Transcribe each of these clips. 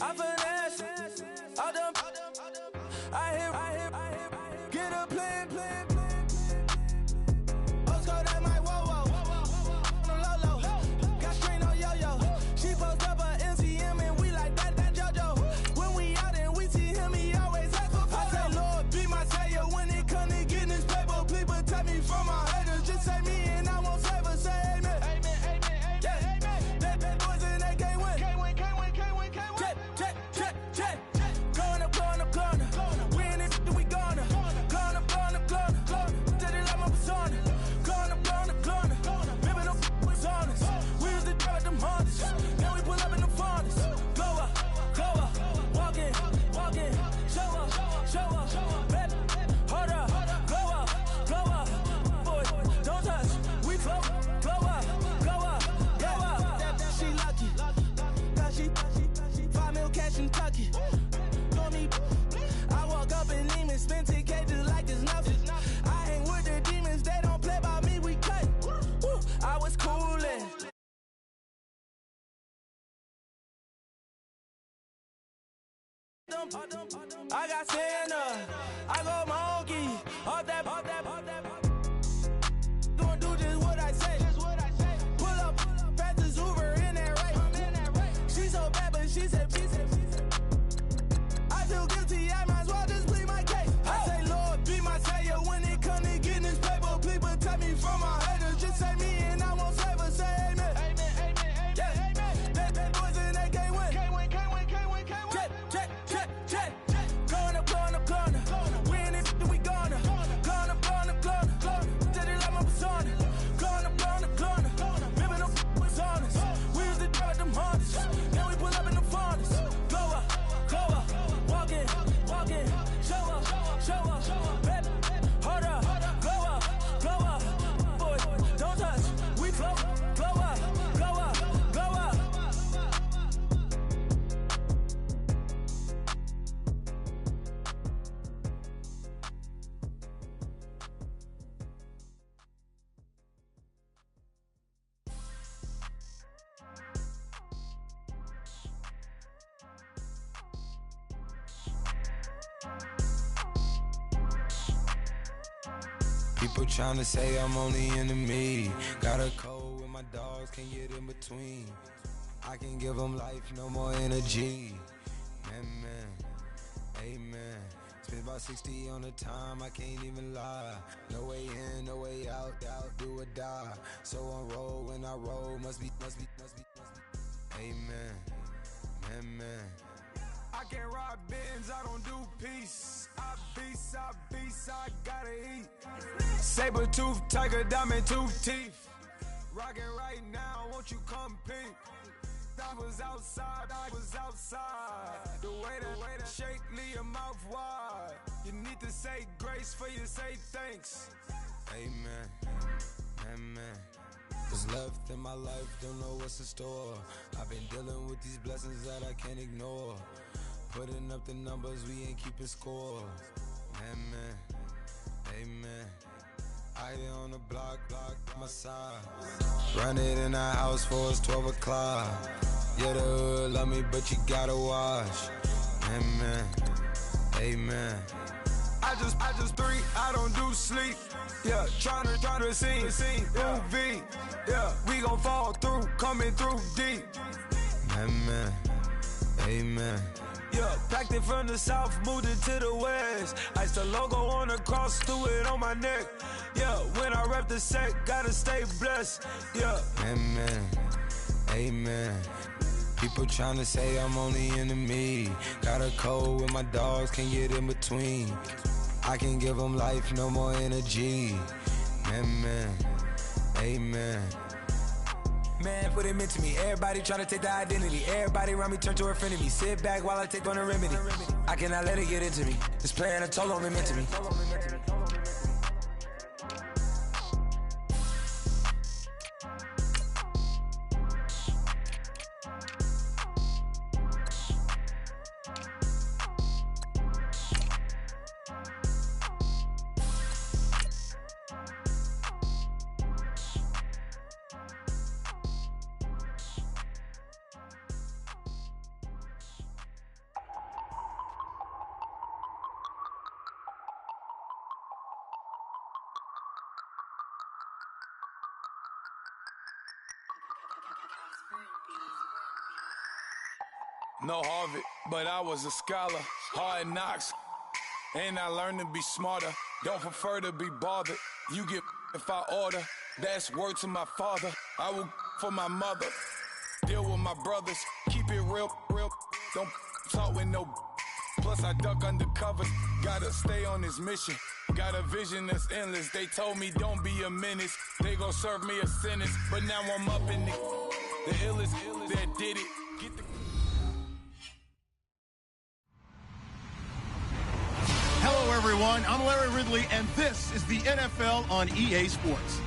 I finesse, all them, I hit, get a plan. Postcode at my whoa, on the low, got strain on yo-yo. She post up a MCM and we like that JoJo. When we out and we see him, he always ask for photo. I say, Lord, be my savior when it come to getting this paper. Please protect me from my haters. Just say me and I won't save her. Say amen. That boys in that game win. Check. Going up. We in it, we gonna. Going up. Did it like my persona. Going up. Remember no was honest. We used to drive them Hondas. Now we pull up in the Fondas. Glow up. Walk in. Show up. Baby, hold up. Glow up. Boy, don't touch. We flow. Glow up. She lucky. Cause she 5 mil cash in Tucky. Call me. I walk up in Neiman, spend 10K just like it's nothing. I hang with the demons, they don't play by me, we cut. Woo, I was coolin'. I got Santa, I go monkey, off that. Gonna do just what I say. Pull up, fast as Uber in that race. She so bad, but she said. I feel guilty, I might as well just plead my case. I say, Lord, be my savior when it come to getting this paper. Please protect me from my haters. Just say me and I won't save her. Say amen. That boys in that game win. Check. Going up. We in it, we gonna. Going up. Did it like my persona. Going up. Remember no was honest. We used to drive them Hondas. Now we pull up in the Fondas. Glow up. Walk in. Show up. Baby, hold up. Glow up. Boy, don't touch. We flow. Glow up. People tryna say I'm only in the media. Got a cold with my dogs, can't get in between. I can give them life, no more energy. Amen. Spent about 60 on the time, I can't even lie. No way in, no way out, do or die. So on roll, when I roll, must be. Amen. I can't ride Benz, I don't do peace. I beast, I gotta eat. Saber tooth, tiger, diamond tooth teeth. Rockin' right now, won't you come peep? I was outside. The way that shake, leave your mouth wide. You need to say grace for you say thanks. Amen. What's left in my life, don't know what's in store. I've been dealing with these blessings that I can't ignore. Putting up the numbers, we ain't keeping score. Amen. I on the block, my side. Run it in the house for us 12 o'clock. Yeah, the hood love me, but you gotta watch. Amen. I just three, I don't do sleep. Yeah, tryna see UV. Yeah, we gon' fall through, coming through deep. Amen. Yeah, packed it from the south, moved it to the west. Iced the logo on the cross, threw it on my neck. Yeah, when I rep the set, gotta stay blessed. Yeah. Amen. People tryna say I'm only in the media. Got a cold with my dogs, can't get in between. I can give them life, no more energy. Amen. Man, put him into me. Everybody tryna take the identity. Everybody around me turn to a friend of me. Sit back while I take on the remedy. I cannot let it get into me. This playing a toll on me mentally. No Harvard, but I was a scholar. Hard knocks, and I learned to be smarter. Don't prefer to be bothered. You get if I order. That's word to my father. I will for my mother. Deal with my brothers. Keep it real, real. Don't talk with no. Plus I duck undercover. Gotta stay on this mission. Got a vision that's endless. They told me don't be a menace. They gon' serve me a sentence. But now I'm up in the illest that did it. Get the Hello, everyone. I'm Larry Ridley, and this is the NFL on EA Sports.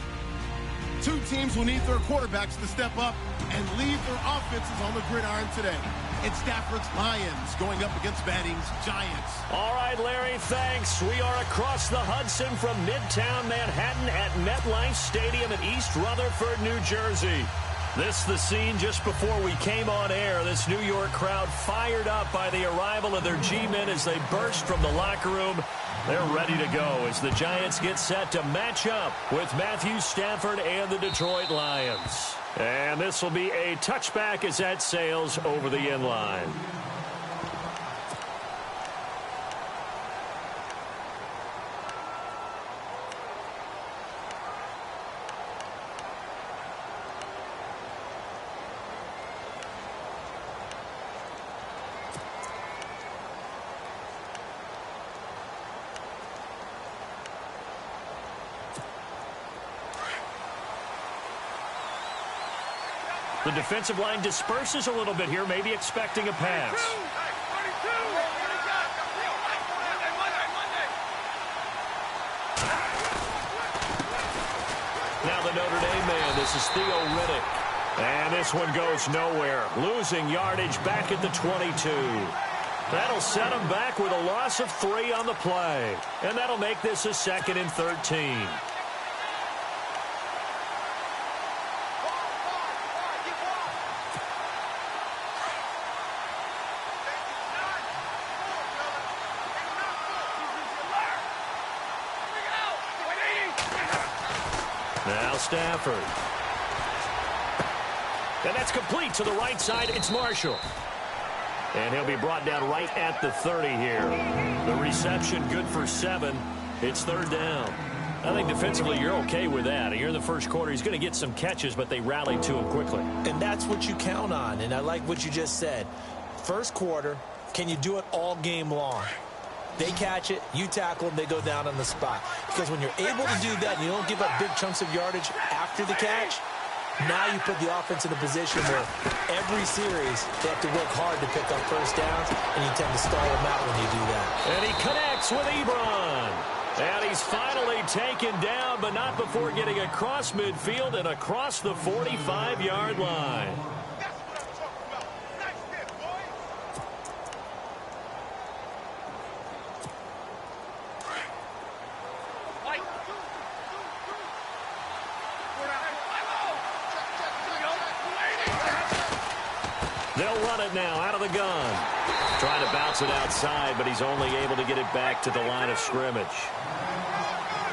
Two teams will need their quarterbacks to step up and lead their offenses on the gridiron today. It's Stafford's Lions going up against Manning's Giants. All right, Larry, thanks. We are across the Hudson from Midtown Manhattan at MetLife Stadium in East Rutherford, New Jersey. This the scene just before we came on air. This New York crowd fired up by the arrival of their G-men as they burst from the locker room. They're ready to go as the Giants get set to match up with Matthew Stafford and the Detroit Lions. And this will be a touchback as that sails over the end line. The defensive line disperses a little bit here, maybe expecting a pass. Now the Notre Dame man, this is Theo Riddick. And this one goes nowhere. Losing yardage back at the 22. That'll set him back with a loss of 3 on the play. And that'll make this a 2nd and 13. Now Stafford. And that's complete to the right side. It's Marshall. And he'll be brought down right at the 30 here. The reception good for 7. It's 3rd down. I think defensively you're okay with that. Here in the first quarter, he's going to get some catches, but they rallied to him quickly. And that's what you count on. And I like what you just said. First quarter, can you do it all game long? They catch it, you tackle them, they go down on the spot. Because when you're able to do that and you don't give up big chunks of yardage after the catch, now you put the offense in a position where every series they have to work hard to pick up first downs, and you tend to stall them out when you do that. And he connects with Ebron. And he's finally taken down, but not before getting across midfield and across the 45-yard line. They'll run it now out of the gun. Trying to bounce it outside, but he's only able to get it back to the line of scrimmage.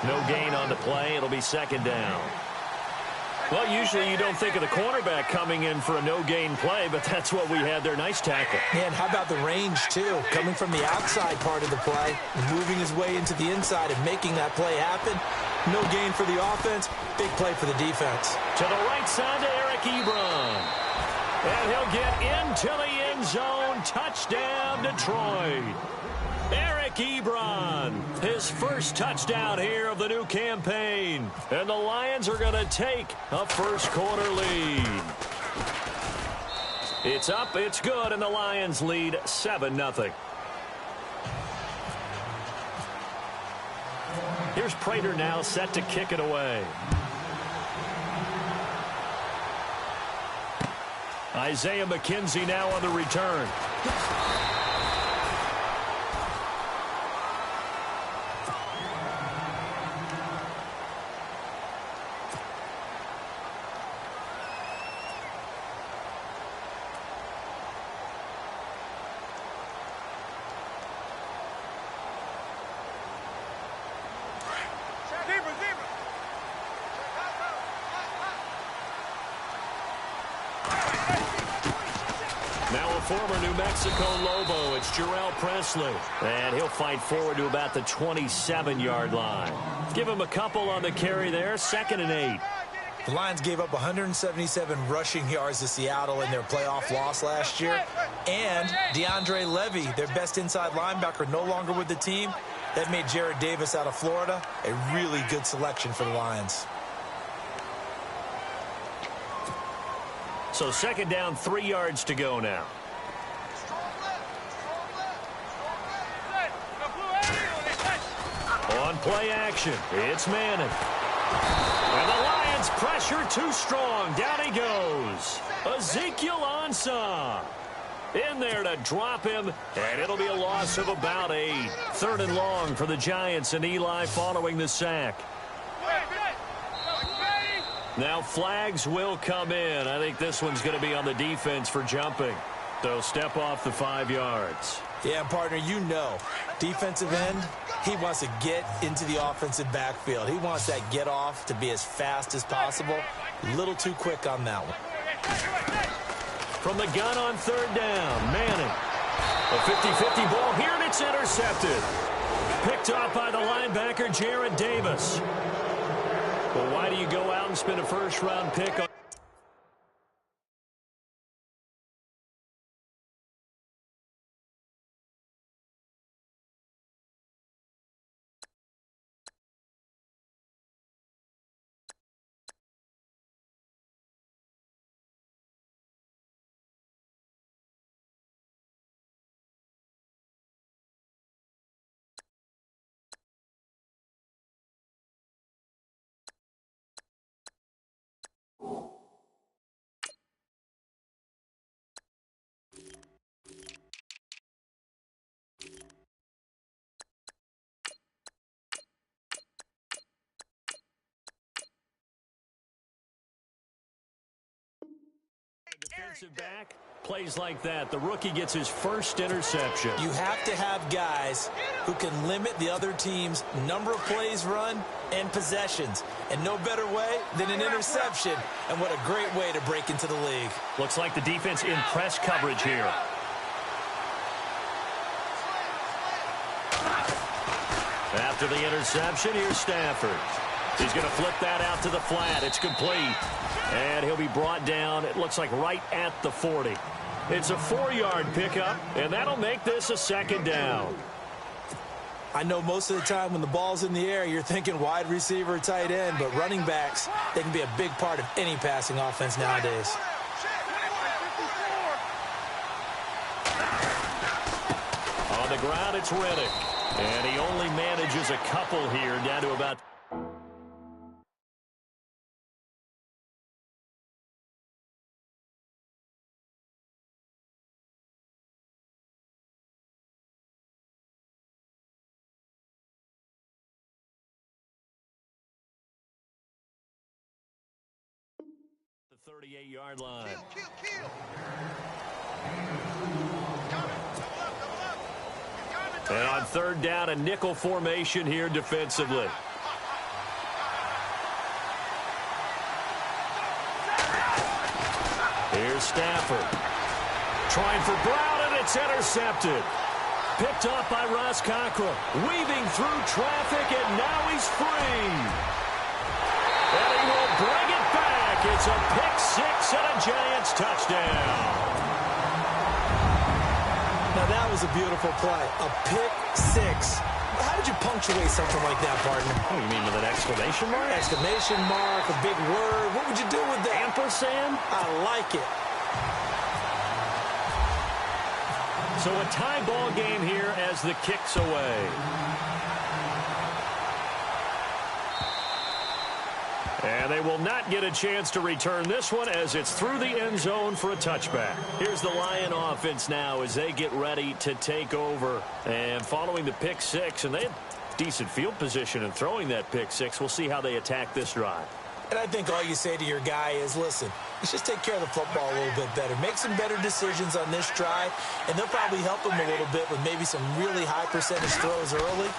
No gain on the play. It'll be 2nd down. Well, usually you don't think of the cornerback coming in for a no-gain play, but that's what we had there. Nice tackle. And how about the range, too? Coming from the outside part of the play, moving his way into the inside and making that play happen. No gain for the offense. Big play for the defense. To the right side to Eric Ebron. And he'll get into the end zone. Touchdown, Detroit. Eric Ebron, his first touchdown here of the new campaign. And the Lions are going to take a first-quarter lead. It's up, it's good, and the Lions lead 7-0. Here's Prater now set to kick it away. Isaiah McKenzie now on the return. Now a former New Mexico Lobo, it's Jarrell Presley. And he'll fight forward to about the 27-yard line. Give him a couple on the carry there, 2nd and 8. The Lions gave up 177 rushing yards to Seattle in their playoff loss last year. And DeAndre Levy, their best inside linebacker, no longer with the team. That made Jared Davis out of Florida a really good selection for the Lions. So 2nd down, 3 yards to go now. On play action, it's Manning. And the Lions pressure too strong. Down he goes. Ezekiel Ansah in there to drop him, and it'll be a loss of about 8. 3rd and long for the Giants, and Eli following the sack. Now flags will come in. I think this one's going to be on the defense for jumping. They'll step off the 5 yards. Yeah, partner, you know, defensive end, he wants to get into the offensive backfield. He wants that get off to be as fast as possible. A little too quick on that one. From the gun on 3rd down, Manning. A 50-50 ball here, and it's intercepted. Picked off by the linebacker, Jared Davis. Well, why do you go out and spend a first-round pick on... Defensive back, plays like that. The rookie gets his first interception. You have to have guys who can limit the other team's number of plays run and possessions. And no better way than an interception. And what a great way to break into the league. Looks like the defense in press coverage here. After the interception, here's Stafford. He's going to flip that out to the flat. It's complete. And he'll be brought down, it looks like right at the 40. It's a 4-yard pickup, and that'll make this a 2nd down. I know most of the time when the ball's in the air, you're thinking wide receiver, tight end, but running backs, they can be a big part of any passing offense nowadays. On the ground, it's Reddick. And he only manages a couple here, down to about... the 38-yard line. And on 3rd down, a nickel formation here defensively. Here's Stafford. Trying for Brown, and it's intercepted. Picked off by Ross Cockrell. Weaving through traffic, and now he's free. And he will bring it back. It's a pick-6 and a Giants touchdown. Now, that was a beautiful play. A pick-6. How did you punctuate something like that, partner? Oh, you mean with an exclamation mark? Exclamation mark, a big word. What would you do with that? Ampersand? I like it. So a tie ball game here as the kick's away. And they will not get a chance to return this one as it's through the end zone for a touchback. Here's the Lion offense now as they get ready to take over. And following the pick-6, and they have decent field position in throwing that pick-6. We'll see how they attack this drive. And I think all you say to your guy is, listen, let's just take care of the football a little bit better. Make some better decisions on this drive, and they'll probably help him a little bit with maybe some really high percentage throws early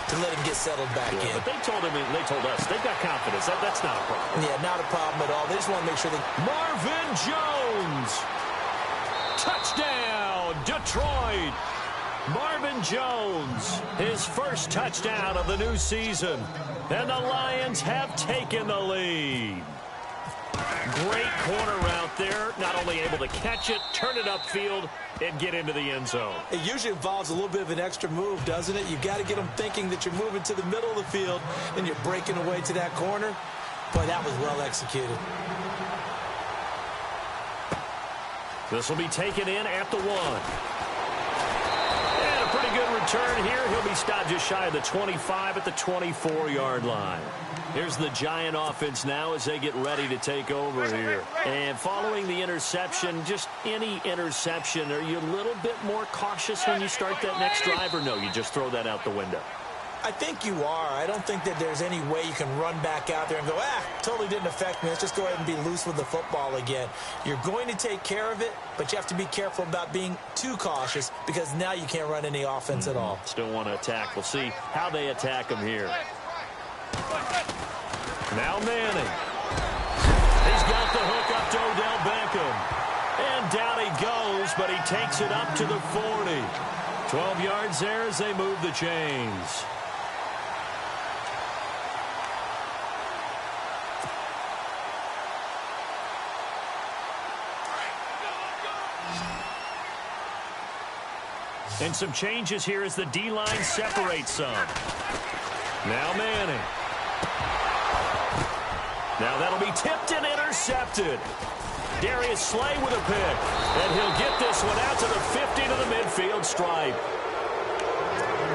to let him get settled back in. But they told him, they told us, they've got confidence. That's not a problem. Yeah, not a problem at all. They just want to make sure they... Marvin Jones! Touchdown, Detroit! Marvin Jones, his first touchdown of the new season. And the Lions have taken the lead. Great corner route there. Not only able to catch it, turn it upfield, and get into the end zone. It usually involves a little bit of an extra move, doesn't it? You've got to get them thinking that you're moving to the middle of the field and you're breaking away to that corner. Boy, that was well executed. This will be taken in at the 1. And a pretty good return here. He'll be stopped just shy of the 25 at the 24-yard line. Here's the Giant offense now as they get ready to take over here. And following the interception, just any interception, are you a little bit more cautious when you start that next drive, or no, you just throw that out the window? I think you are. I don't think that there's any way you can run back out there and go, totally didn't affect me. Let's just go ahead and be loose with the football again. You're going to take care of it, but you have to be careful about being too cautious because now you can't run any offense at all. Still want to attack. We'll see how they attack him here. Now Manning. He's got the hook up to Odell Beckham. And down he goes, but he takes it up to the 40. 12 yards there as they move the chains. And some changes here as the D-line separates some. Now Manning. Now that'll be tipped and intercepted. Darius Slay with a pick. And he'll get this one out to the 50 to the midfield stripe.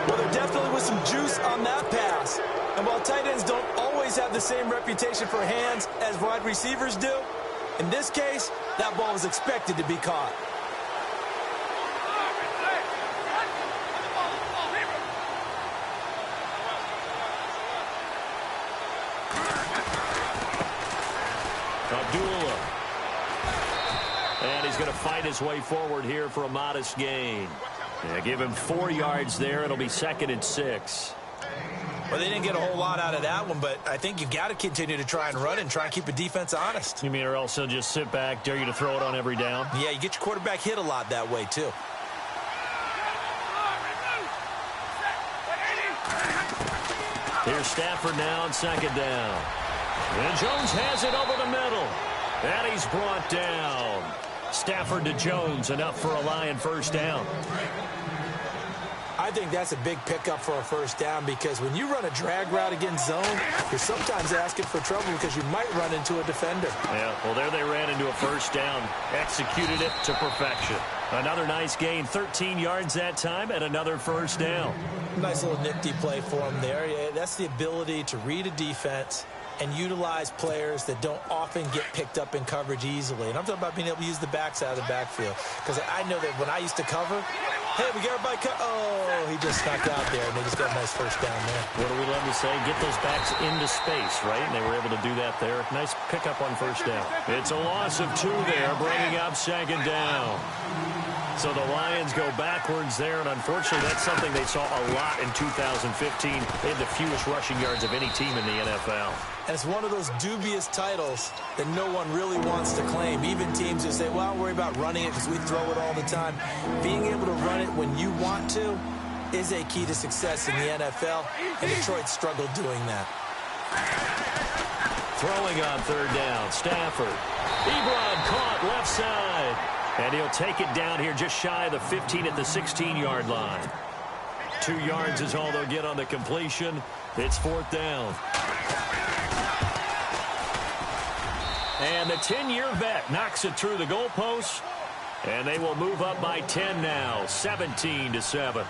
Well, there definitely was some juice on that pass. And while tight ends don't always have the same reputation for hands as wide receivers do, in this case, that ball was expected to be caught. Abdullah. And he's going to fight his way forward here for a modest gain. Yeah, give him 4 yards there. It'll be 2nd and 6. Well, they didn't get a whole lot out of that one, but I think you've got to continue to try and run and try and keep the defense honest. You mean or else he'll just sit back, dare you to throw it on every down? Yeah, you get your quarterback hit a lot that way, too. Here's Stafford now on 2nd down. And Jones has it over the middle. And he's brought down. Stafford to Jones, enough for a Lion first down. I think that's a big pickup for a first down because when you run a drag route against zone, you're sometimes asking for trouble because you might run into a defender. Yeah, well, there they ran into a first down. Executed it to perfection. Another nice gain, 13 yards that time, and another first down. Nice little nifty play for him there. Yeah, that's the ability to read a defense and utilize players that don't often get picked up in coverage easily. And I'm talking about being able to use the backside of the backfield. Because I know that when I used to cover, hey, we got everybody oh, he just snuck out there, and they just got a nice first down there. What do we love to say? Get those backs into space, right? And they were able to do that there. Nice pickup on first down. It's a loss of 2 there, bringing up 2nd down. So the Lions go backwards there, and unfortunately that's something they saw a lot in 2015. They had the fewest rushing yards of any team in the NFL. And it's one of those dubious titles that no one really wants to claim. Even teams who say, well, don't worry about running it because we throw it all the time. Being able to run it when you want to is a key to success in the NFL, and Detroit struggled doing that. Throwing on 3rd down, Stafford. Ebron caught left side. And he'll take it down here just shy of the 15 at the 16-yard line. 2 yards is all they'll get on the completion. It's 4th down. And the 10-year vet knocks it through the goalpost. And they will move up by 10 now, 17-7.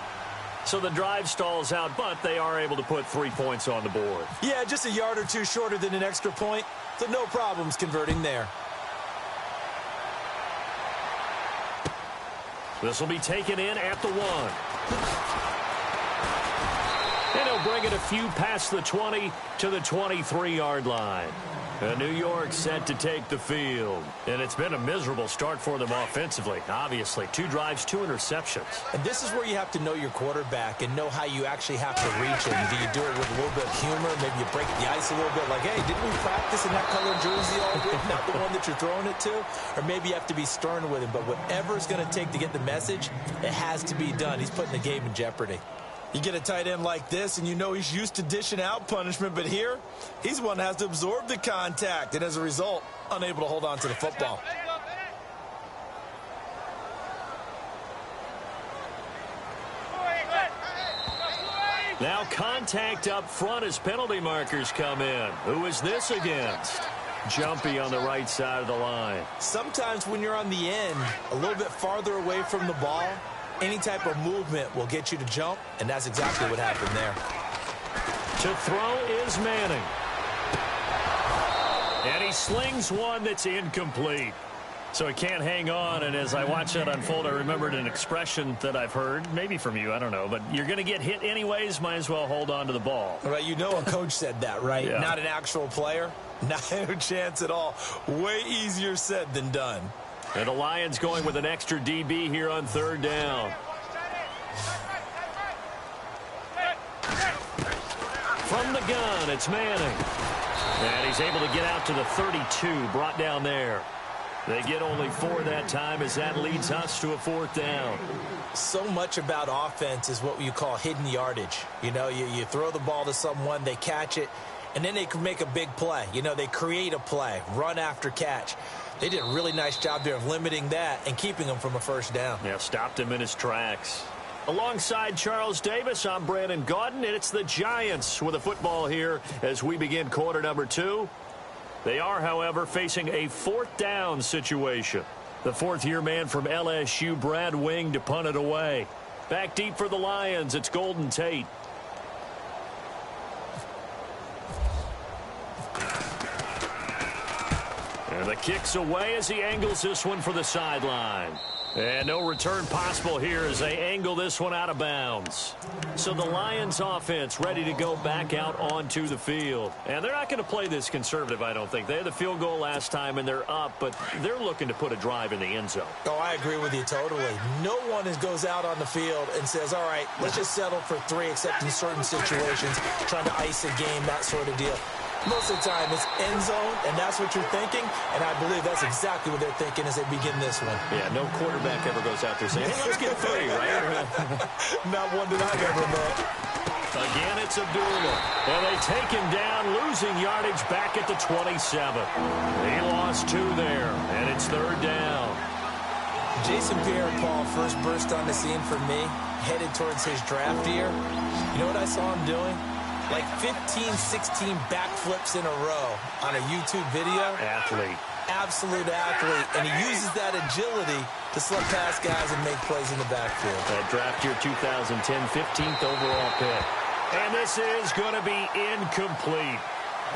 So the drive stalls out, but they are able to put 3 points on the board. Yeah, just a yard or two shorter than an extra point. So no problems converting there. This will be taken in at the 1. And he'll bring it a few past the 20 to the 23-yard line. And New York set to take the field. And it's been a miserable start for them offensively, obviously. 2 drives, 2 interceptions. And this is where you have to know your quarterback and know how you actually have to reach him. Do you do it with a little bit of humor? Maybe you break the ice a little bit like, hey, didn't we practice in that color jersey all week, not the one that you're throwing it to? Or maybe you have to be stern with him. But whatever it's going to take to get the message, it has to be done. He's putting the game in jeopardy. You get a tight end like this, and you know he's used to dishing out punishment, but here, he's one that has to absorb the contact, and as a result, unable to hold on to the football. Now contact up front as penalty markers come in. Who is this against? Jumpy on the right side of the line. Sometimes when you're on the end, a little bit farther away from the ball, any type of movement will get you to jump, and that's exactly what happened there. To throw is Manning. And he slings one that's incomplete. So he can't hang on, and as I watch that unfold, I remembered an expression that I've heard, maybe from you, I don't know, but you're going to get hit anyways, might as well hold on to the ball. Right, you know a coach said that, right? Yeah. Not an actual player. Not a chance at all. Way easier said than done. And the Lions going with an extra DB here on 3rd down. From the gun, it's Manning. And he's able to get out to the 32, brought down there. They get only 4 that time as that leads us to a 4th down. So much about offense is what you call hidden yardage. You know, you throw the ball to someone, they catch it, and then they can make a big play. You know, they create a play, run after catch. They did a really nice job there of limiting that and keeping him from a 1st down. Yeah, stopped him in his tracks. Alongside Charles Davis, I'm Brandon Gaudin, and it's the Giants with a football here as we begin quarter number 2. They are, however, facing a 4th down situation. The 4th-year man from LSU, Brad Wing, to punt it away. Back deep for the Lions, it's Golden Tate. And the kick's away as he angles this one for the sideline. And no return possible here as they angle this one out of bounds. So the Lions offense ready to go back out onto the field. And they're not going to play this conservative, I don't think. They had the field goal last time and they're up, but they're looking to put a drive in the end zone. Oh, I agree with you totally. No one goes out on the field and says, all right, let's just settle for 3, except in certain situations, trying to ice a game, that sort of deal. Most of the time, it's end zone, and that's what you're thinking, and I believe that's exactly what they're thinking as they begin this one. Yeah, no quarterback ever goes out there saying, hey, let's get 3, right? Not one that I've ever met. Again, it's Abdullah. And they take him down, losing yardage back at the 27. He lost 2 there, and it's 3rd down. Jason Pierre-Paul first burst on the scene for me, headed towards his draft year. You know what I saw him doing? Like 15, 16 backflips in a row on a YouTube video. Athlete. Absolute athlete. And he uses that agility to slip past guys and make plays in the backfield. That draft year 2010, 15th overall pick. And this is going to be incomplete.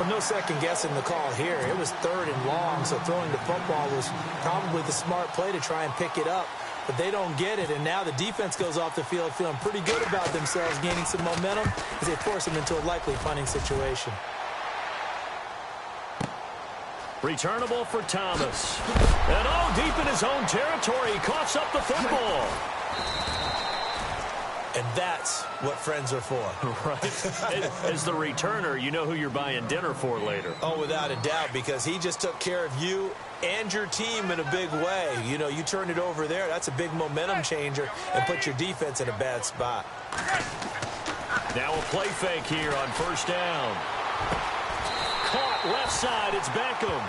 Well, no second guessing the call here. It was 3rd and long, so throwing the football was probably the smart play to try and pick it up. But they don't get it, and now the defense goes off the field feeling pretty good about themselves, gaining some momentum as they force them into a likely punting situation. Returnable for Thomas. And deep in his own territory, he coughs up the football. And that's what friends are for. Right. As the returner, you know who you're buying dinner for later. Oh, without a doubt, because he just took care of you and your team in a big way. You know, you turn it over there, that's a big momentum changer and put your defense in a bad spot. Now a play fake here on 1st down. Caught left side, it's Beckham.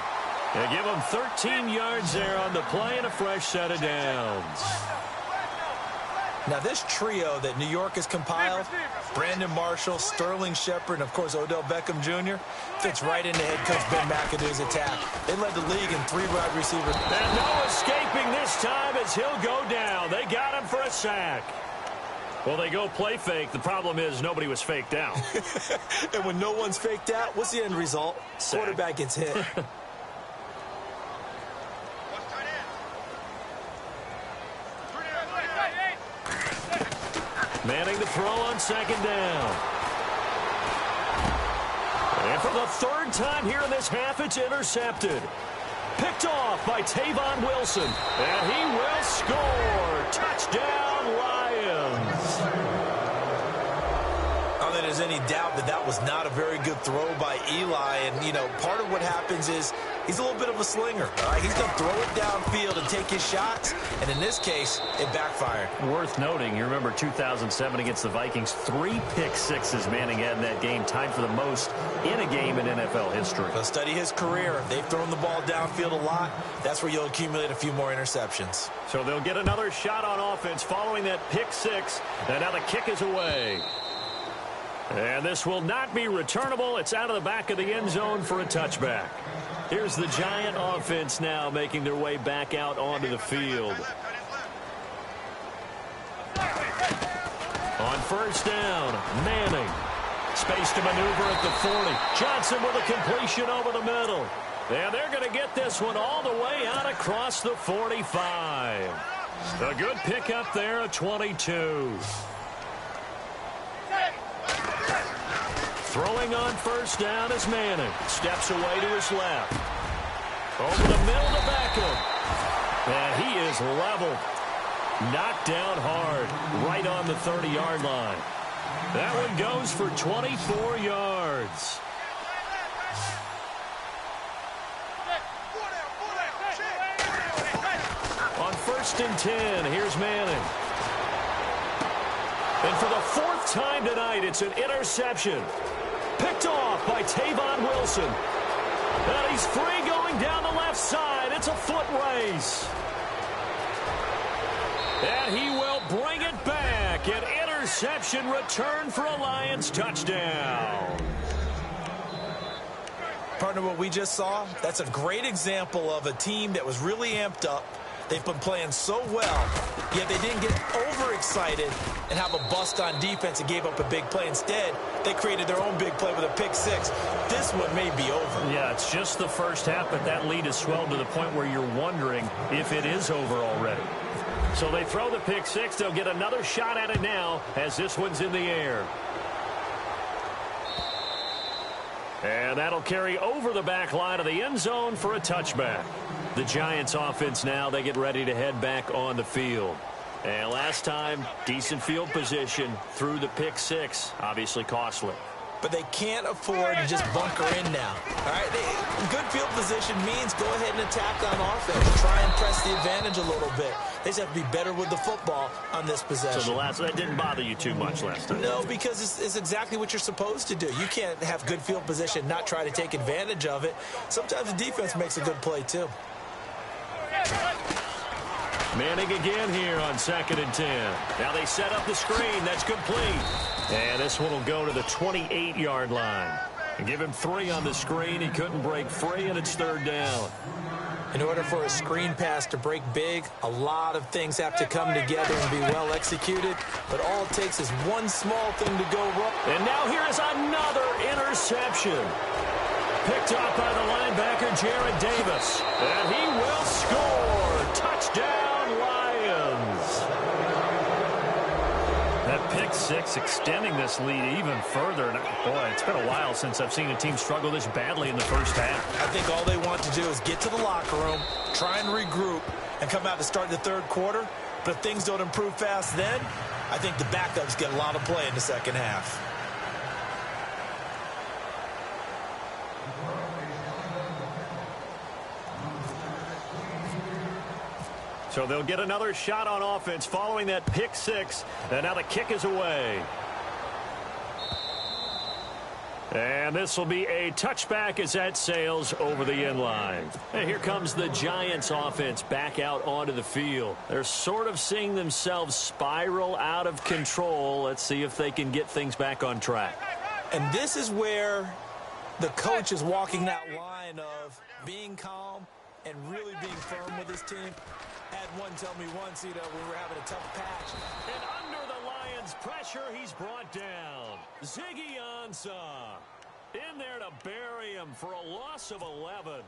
They give him 13 yards there on the play and a fresh set of downs. Now this trio that New York has compiled, Brandon Marshall, Sterling Shepard, and of course Odell Beckham Jr., fits right into head coach Ben McAdoo's attack. They led the league in 3 wide receivers. And no escaping this time as he'll go down. They got him for a sack. Well, they go play fake. The problem is nobody was faked out. And when no one's faked out, what's the end result? Sack. Quarterback gets hit. Manning the throw on 2nd down. And for the third time here in this half, it's intercepted. Picked off by Tavon Wilson. And he will score. Touchdown, Lions. I don't think there's any doubt that that was not a very good throw by Eli. And, you know, part of what happens is he's a little bit of a slinger. All right? He's going to throw it downfield and take his shots. And in this case, it backfired. Worth noting, you remember 2007 against the Vikings, 3 pick sixes Manning had in that game, tied for the most in a game in NFL history. So study his career. They've thrown the ball downfield a lot. That's where you'll accumulate a few more interceptions. So they'll get another shot on offense following that pick six. And now the kick is away. And this will not be returnable. It's out of the back of the end zone for a touchback. Here's the Giant offense now making their way back out onto the field. On first down, Manning. Space to maneuver at the 40. Johnson with a completion over the middle. And they're going to get this one all the way out across the 45. A good pickup there at 22. Throwing on first down is Manning. Steps away to his left. Over the middle to Beckham. And he is leveled. Knocked down hard. Right on the 30-yard line. That one goes for 24 yards. On first and 10, here's Manning. And for the 4th time tonight, it's an interception. Picked off by Tavon Wilson. And he's free going down the left side. It's a foot race. And he will bring it back. An interception return for a Lions touchdown. Partner, what we just saw, that's a great example of a team that was really amped up. They've been playing so well, yet they didn't get overexcited and have a bust on defense and gave up a big play. Instead, they created their own big play with a pick six. This one may be over. Yeah, it's just the first half, but that lead has swelled to the point where you're wondering if it is over already. So they throw the pick six. They'll get another shot at it now as this one's in the air. And that'll carry over the back line of the end zone for a touchback. The Giants offense now, they get ready to head back on the field. And last time, decent field position through the pick six, obviously costly. But they can't afford to just bunker in now. All right, good field position means go ahead and attack on offense. Try and press the advantage a little bit. They just have to be better with the football on this possession. So that didn't bother you too much last time? No, because it's exactly what you're supposed to do. You can't have good field position, not try to take advantage of it. Sometimes the defense makes a good play too. Manning again here on 2nd and 10. Now they set up the screen. That's complete. And this one will go to the 28-yard line. And give him 3 on the screen. He couldn't break free, and it's 3rd down. In order for a screen pass to break big, a lot of things have to come together and be well executed. But all it takes is one small thing to go wrong. And now here is another interception. Picked off by the linebacker, Jarrad Davis. And he will score. Touchdown, Lions. That pick six extending this lead even further. And boy, it's been a while since I've seen a team struggle this badly in the first half. I think all they want to do is get to the locker room, try and regroup, and come out to start the 3rd quarter. But if things don't improve fast then, I think the backups get a lot of play in the 2nd half. So they'll get another shot on offense following that pick six. And now the kick is away. And this will be a touchback as that sails over the end line. And here comes the Giants offense back out onto the field. They're sort of seeing themselves spiral out of control. Let's see if they can get things back on track. And this is where the coach is walking that line of being calm and really being firm with his team. Had one tell me once, we were having a tough patch. And under the Lions' pressure, he's brought down. Ziggy Ansah in there to bury him for a loss of 11.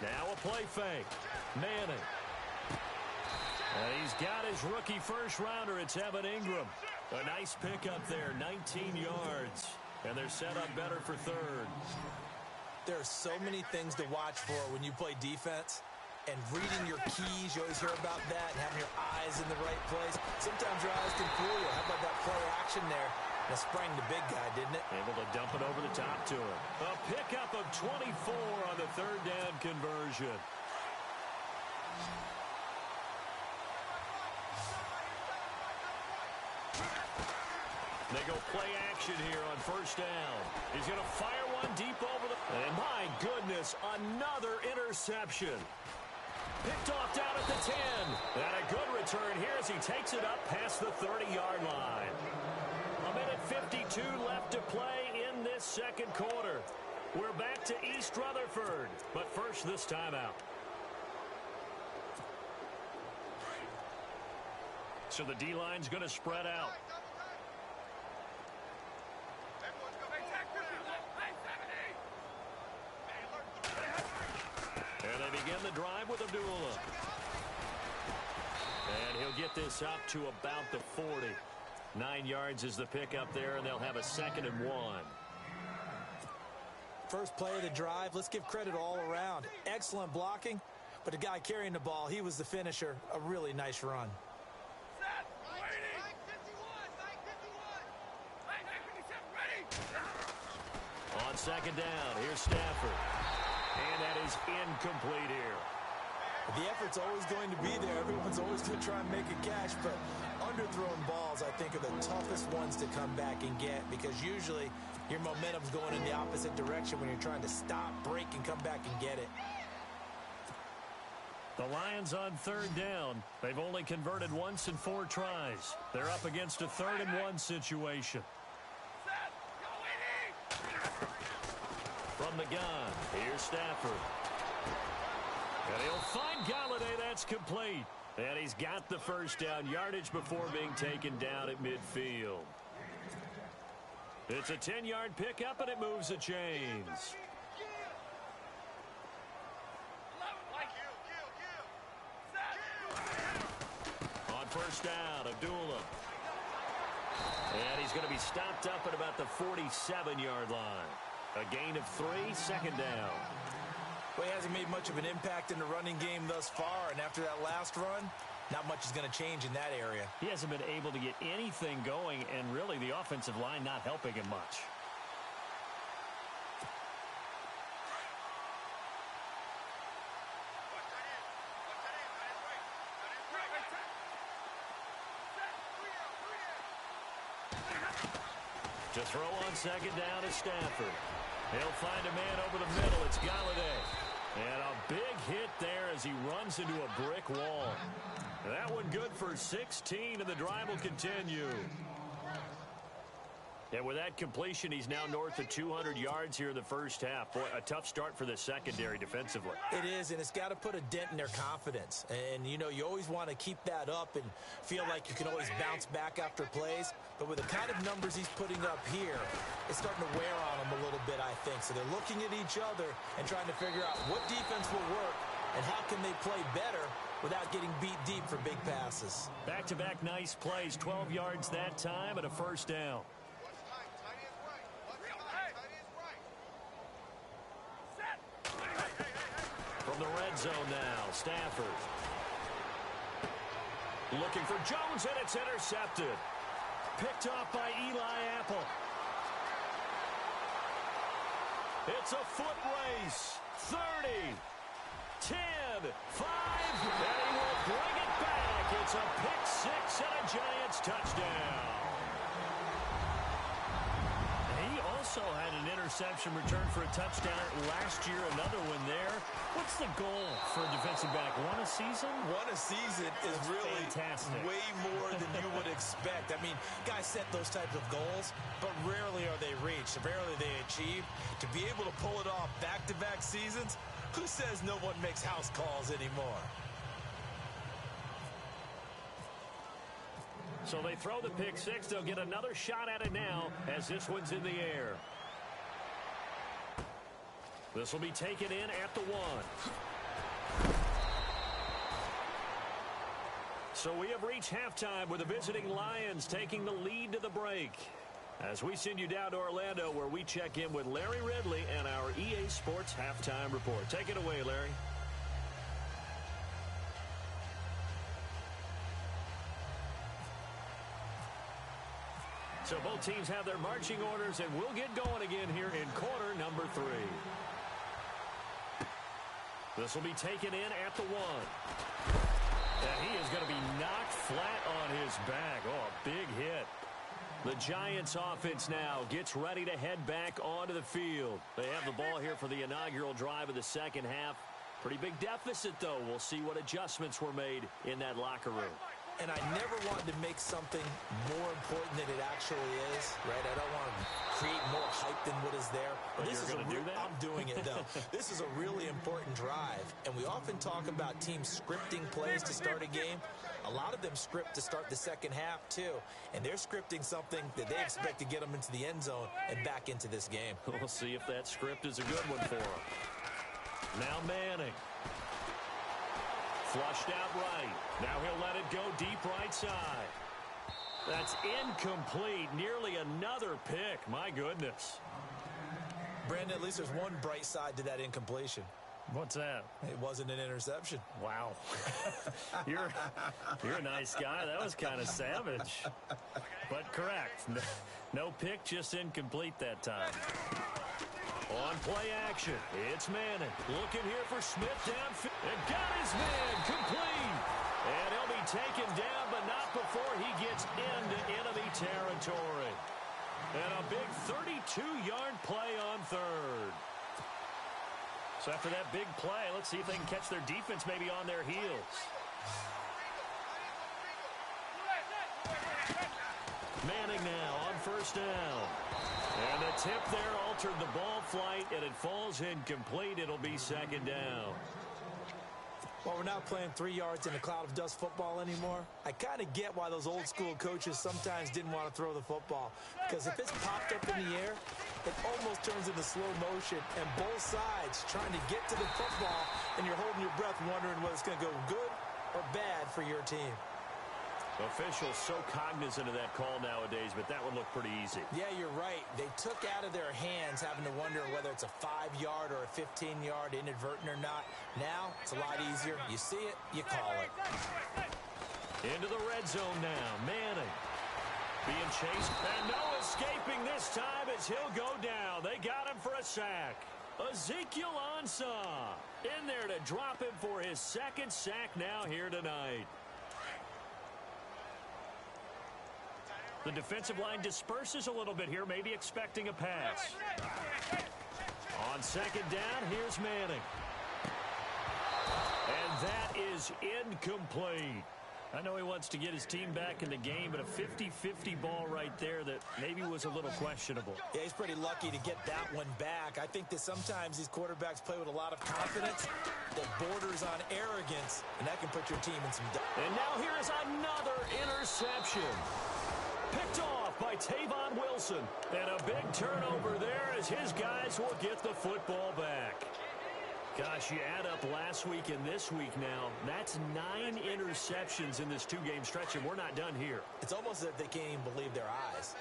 Now a play fake. Manning. And he's got his rookie first-rounder. It's Evan Ingram. A nice pickup there, 19 yards. And they're set up better for third. There are so many things to watch for when you play defense. And reading your keys, you always hear about that, and having your eyes in the right place. Sometimes your eyes can fool you. How about that play action there? That sprang the big guy, didn't it? Able to dump it over the top to him. A pickup of 24 on the third down conversion. They go play action here on first down. He's going to fire one deep over the... And my goodness, another interception. Picked off down at the 10. And a good return here as he takes it up past the 30-yard line. A minute 52 left to play in this second quarter. We're back to East Rutherford. But first, this timeout. So the D-line's going to spread out. And they begin the drive with Abdullah. And he'll get this up to about the 40. 9 yards is the pickup there, and they'll have a 2nd and 1. First play of the drive, let's give credit all around. Excellent blocking, but the guy carrying the ball, he was the finisher. A really nice run. On second down, here's Stafford. And that is incomplete here. The effort's always going to be there. Everyone's always going to try and make a catch, but underthrown balls, I think, are the toughest ones to come back and get because usually your momentum's going in the opposite direction when you're trying to stop, break, and come back and get it. The Lions on third down. They've only converted once in 4 tries. They're up against a 3rd and 1 situation. From the gun, here's Stafford. And he'll find Galladay. That's complete. And he's got the first down yardage before being taken down at midfield. It's a 10-yard pickup, and it moves the chains. On first down, Abdullah. And he's going to be stopped up at about the 47-yard line. A gain of 3, 2nd down. Well, he hasn't made much of an impact in the running game thus far, and after that last run, not much is going to change in that area. He hasn't been able to get anything going, and really the offensive line not helping him much. To throw on second down is Stafford. He'll find a man over the middle. It's Galladay. And a big hit there as he runs into a brick wall. That one good for 16, and the drive will continue. And with that completion, he's now north of 200 yards here in the first half. Boy, a tough start for the secondary defensively. It is, and it's got to put a dent in their confidence. And, you know, you always want to keep that up and feel like you can always bounce back after plays. But with the kind of numbers he's putting up here, it's starting to wear on them a little bit, I think. So they're looking at each other and trying to figure out what defense will work and how can they play better without getting beat deep for big passes. Back-to-back nice plays, 12 yards that time and a first down. From the red zone now, Stafford. Looking for Jones, and it's intercepted. Picked off by Eli Apple. It's a foot race. 30, 10, 5, and he will bring it back. It's a pick six and a Giants touchdown. Also had an interception return for a touchdown last year, another one there. What's the goal for a defensive back? One a season? One a season is really fantastic. Way more than you would expect. I mean, guys set those types of goals, but rarely are they reached. Rarely they achieved. To be able to pull it off back-to-back seasons, who says no one makes house calls anymore? So they throw the pick six. They'll get another shot at it now as this one's in the air. This will be taken in at the 1. So we have reached halftime with the visiting Lions taking the lead to the break. As we send you down to Orlando, where we check in with Larry Ridley and our EA Sports Halftime Report. Take it away, Larry. So both teams have their marching orders, and we'll get going again here in quarter number 3. This will be taken in at the 1. And he is going to be knocked flat on his back. Oh, a big hit. The Giants offense now gets ready to head back onto the field. They have the ball here for the inaugural drive of the second half. Pretty big deficit, though. We'll see what adjustments were made in that locker room. And I never wanted to make something more important than it actually is, right? I don't want to create more hype than what is there. But this is going to do that? I'm doing it, though. This is a really important drive. And we often talk about teams scripting plays to start a game. A lot of them script to start the second half, too. And they're scripting something that they expect to get them into the end zone and back into this game. We'll see if that script is a good one for them. Now Manning. Flushed out right. Now he'll let it go deep right side. That's incomplete. Nearly another pick. My goodness. Brandon, at least there's one bright side to that incompletion. What's that? It wasn't an interception. Wow. You're a nice guy. That was kind of savage. But correct. No pick, just incomplete that time. On play action, it's Manning. Looking here for Smith downfield. And got his man complete. And he'll be taken down, but not before he gets into enemy territory. And a big 32-yard play on third. So after that big play, let's see if they can catch their defense maybe on their heels. Manning now on first down. And the tip there altered the ball flight, and it falls incomplete. It'll be second down. Well, we're not playing 3 yards in a cloud of dust football anymore. I kind of get why those old school coaches sometimes didn't want to throw the football. Because if it's popped up in the air, it almost turns into slow motion. And both sides trying to get to the football, and you're holding your breath wondering whether it's going to go good or bad for your team. Officials so cognizant of that call nowadays, but that one looked pretty easy. Yeah, you're right. They took out of their hands having to wonder whether it's a 5-yard or a 15-yard inadvertent or not. Now, it's a lot easier. You see it, you call it. Into the red zone now. Manning being chased, and no escaping this time as he'll go down. They got him for a sack. Ezekiel Ansah in there to drop him for his second sack now here tonight. The defensive line disperses a little bit here, maybe expecting a pass. On second down, here's Manning. And that is incomplete. I know he wants to get his team back in the game, but a 50-50 ball right there that maybe was a little questionable. Yeah, he's pretty lucky to get that one back. I think that sometimes these quarterbacks play with a lot of confidence that borders on arrogance, and that can put your team in some doubt. And now here is another interception. Picked off by Tavon Wilson. And a big turnover there as his guys will get the football back. Gosh, you add up last week and this week now, that's 9 interceptions in this 2-game stretch, and we're not done here. It's almost as if they can't even believe their eyes.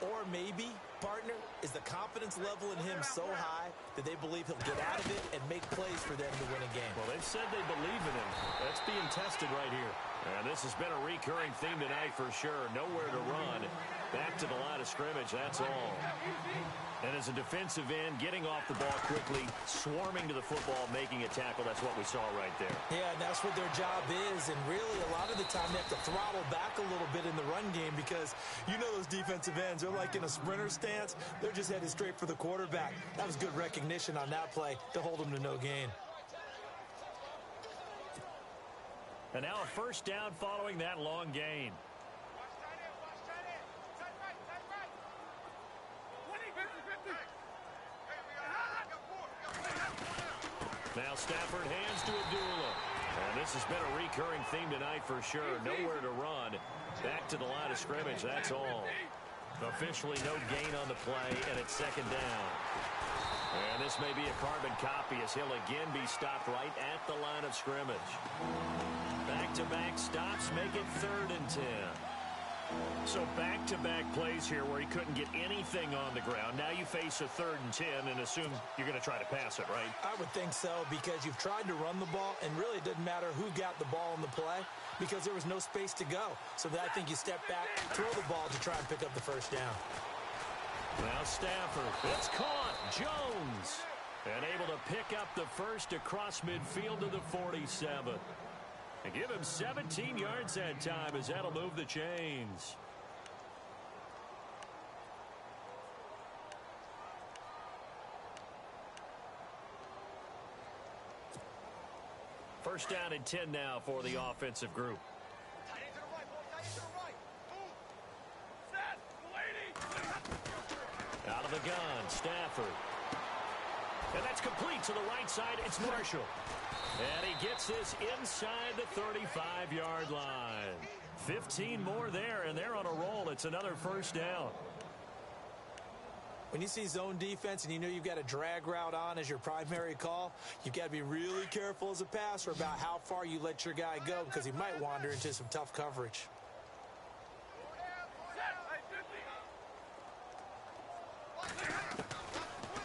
Or maybe, partner, is the confidence level in him so high that they believe he'll get out of it and make plays for them to win a game. Well, they've said they believe in him. That's being tested right here. And this has been a recurring theme tonight for sure. Nowhere to run. Back to the line of scrimmage, that's all. And as a defensive end, getting off the ball quickly, swarming to the football, making a tackle, that's what we saw right there. Yeah, and that's what their job is. And really, a lot of the time, they have to throttle back a little bit in the run game because you know those defensive ends, they're like in a sprinter stance. They're just headed straight for the quarterback. That was good recognition on that play to hold them to no gain. And now a first down following that long gain. Now Stafford hands to Abdullah. And this has been a recurring theme tonight for sure. Nowhere to run. Back to the line of scrimmage, that's all. Officially no gain on the play, and it's second down. And this may be a carbon copy as he'll again be stopped right at the line of scrimmage. Back-to-back stops make it 3rd and 10. So back-to-back plays here where he couldn't get anything on the ground. Now you face a 3rd and 10 and assume you're going to try to pass it, right? I would think so because you've tried to run the ball, and really it didn't matter who got the ball in the play because there was no space to go. So I think you step back, throw the ball to try and pick up the first down. Now Stafford. It's caught. Jones. And able to pick up the first across midfield to the 47. And give him 17 yards that time as that'll move the chains. First down and 10 now for the offensive group. Out of the gun, Stafford. And that's complete to the right side. It's Marshall. And he gets this inside the 35-yard line. 15 more there, and they're on a roll. It's another first down. When you see zone defense and you know you've got a drag route on as your primary call, you've got to be really careful as a passer about how far you let your guy go because he might wander into some tough coverage.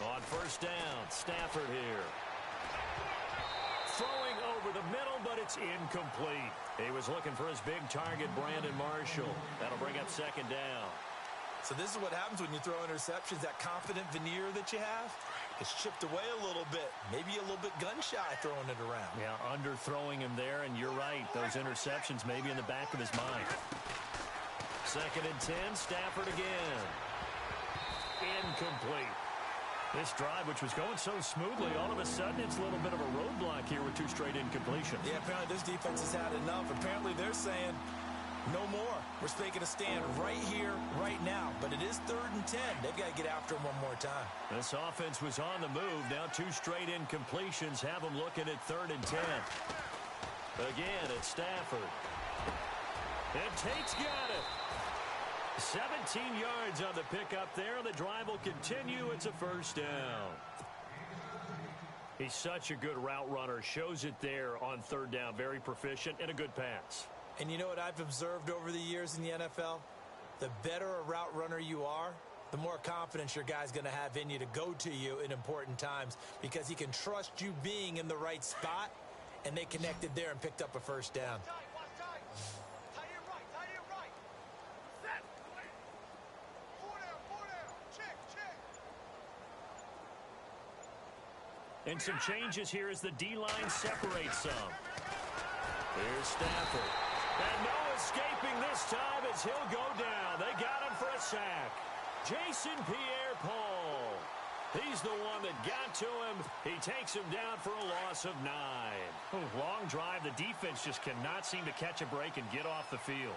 On first down, Stafford here. Throwing over the middle, but it's incomplete. He was looking for his big target, Brandon Marshall. That'll bring up 2nd down. So this is what happens when you throw interceptions. That confident veneer that you have, it's chipped away a little bit. Maybe a little bit gun-shy throwing it around. Yeah, underthrowing him there, and you're right. Those interceptions may be in the back of his mind. 2nd and 10, Stafford again. Incomplete. This drive, which was going so smoothly, all of a sudden it's a little bit of a roadblock here with 2 straight incompletions. Yeah, apparently this defense has had enough. Apparently they're saying, no more. We're making a stand right here, right now. But it is 3rd and 10. They've got to get after him one more time. This offense was on the move. Now 2 straight incompletions have them looking at 3rd and 10. Again, it's Stafford. And Tate's got it. 17 yards on the pickup there. The drive will continue. It's a first down. He's such a good route runner. Shows it there on 3rd down. Very proficient and a good pass. And you know what I've observed over the years in the NFL? The better a route runner you are, the more confidence your guy's going to have in you to go to you in important times because he can trust you being in the right spot, and they connected there and picked up a first down. And some changes here as the D-line separates some. Here's Stafford. And no escaping this time as he'll go down. They got him for a sack. Jason Pierre-Paul. He's the one that got to him. He takes him down for a loss of 9. Long drive. The defense just cannot seem to catch a break and get off the field.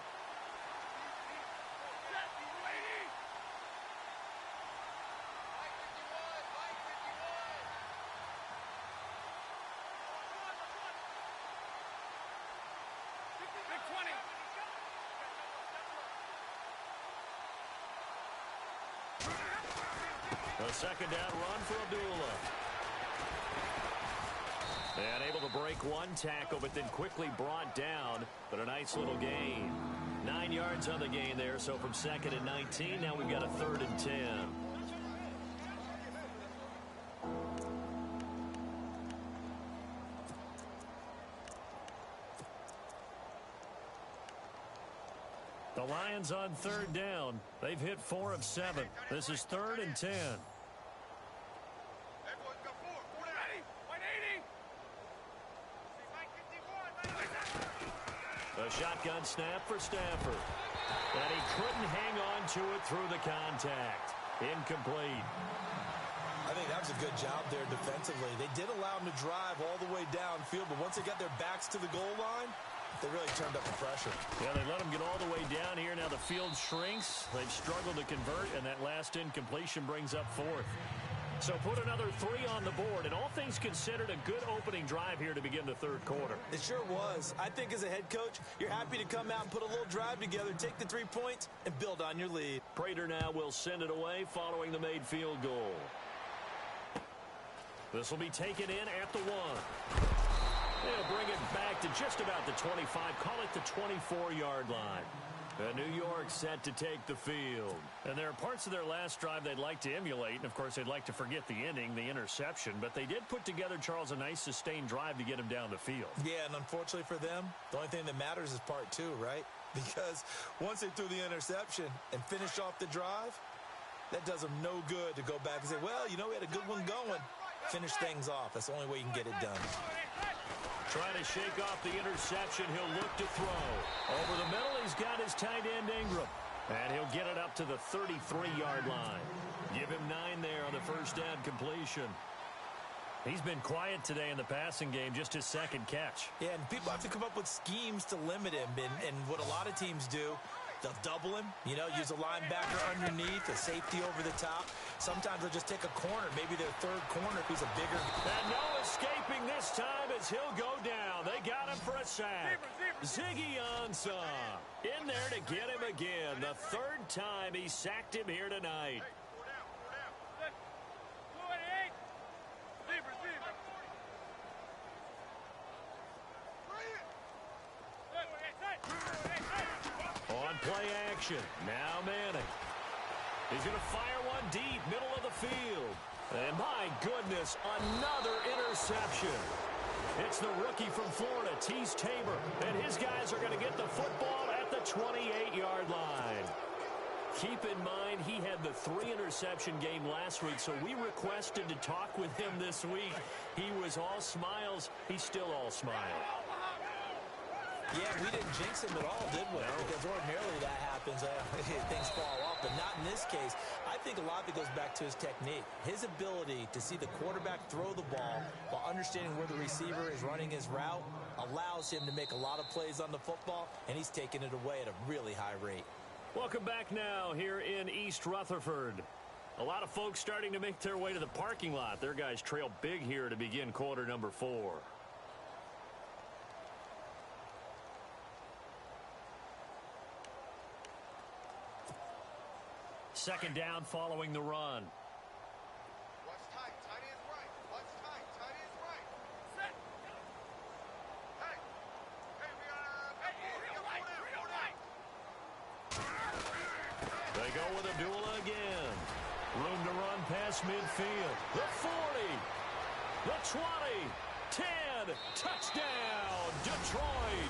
A 2nd down run for Abdullah. And able to break 1 tackle, but then quickly brought down. But a nice little gain. 9 yards on the gain there. So from 2nd and 19, now we've got a 3rd and 10. The Lions on 3rd down. They've hit 4 of 7. This is 3rd and 10. A shotgun snap for Stafford. And he couldn't hang on to it through the contact. Incomplete. I think that was a good job there defensively. They did allow him to drive all the way downfield, but once they got their backs to the goal line, they really turned up the pressure. Yeah, they let him get all the way down here. Now the field shrinks. They've struggled to convert, and that last incompletion brings up 4th. So put another 3 on the board, and all things considered, a good opening drive here to begin the 3rd quarter. It sure was. I think as a head coach, you're happy to come out and put a little drive together, take the 3 points, and build on your lead. Prater now will send it away following the made field goal. This will be taken in at the 1. They'll bring it back to just about the 25. Call it the 24-yard line. New York set to take the field. And there are parts of their last drive they'd like to emulate. And, of course, they'd like to forget the inning, the interception. But they did put together, Charles, a nice sustained drive to get him down the field. Yeah, and unfortunately for them, the only thing that matters is part 2, right? Because once they threw the interception and finished off the drive, that does them no good to go back and say, well, you know, we had a good one going. Finish things off. That's the only way you can get it done. Trying to shake off the interception. He'll look to throw. Over the middle, he's got his tight end, Ingram. And he'll get it up to the 33-yard line. Give him 9 there on the first down completion. He's been quiet today in the passing game, just his second catch. Yeah, and people have to come up with schemes to limit him. And what a lot of teams do, they'll double him, you know, use a linebacker underneath, a safety over the top. Sometimes they'll just take a corner, maybe their third corner if he's a bigger. And no escaping this time as he'll go down. They got him for a sack. Ziggy Ansah in there to get him again. The third time he sacked him here tonight. On play action, now Manning. He's going to fire one deep, middle of the field. And my goodness, another interception. It's the rookie from Florida, Tease Tabor. And his guys are going to get the football at the 28-yard line. Keep in mind, he had the 3-interception game last week, so we requested to talk with him this week. He was all smiles. He's still all smile. Yeah, we didn't jinx him at all, did we? No. Because ordinarily that happens. Things fall off, but not in this case. I think a lot of it goes back to his technique. His ability to see the quarterback throw the ball while understanding where the receiver is running his route allows him to make a lot of plays on the football, and he's taking it away at a really high rate. Welcome back now here in East Rutherford. A lot of folks starting to make their way to the parking lot. Their guys trail big here to begin quarter number 4. Second down following the run. What's tight? Tight is right. What's tight? Tight is right. Set. Hey. Hey, we got They go with Abdullah again. Room to run past midfield. The 40. The 20. 10. Touchdown, Detroit.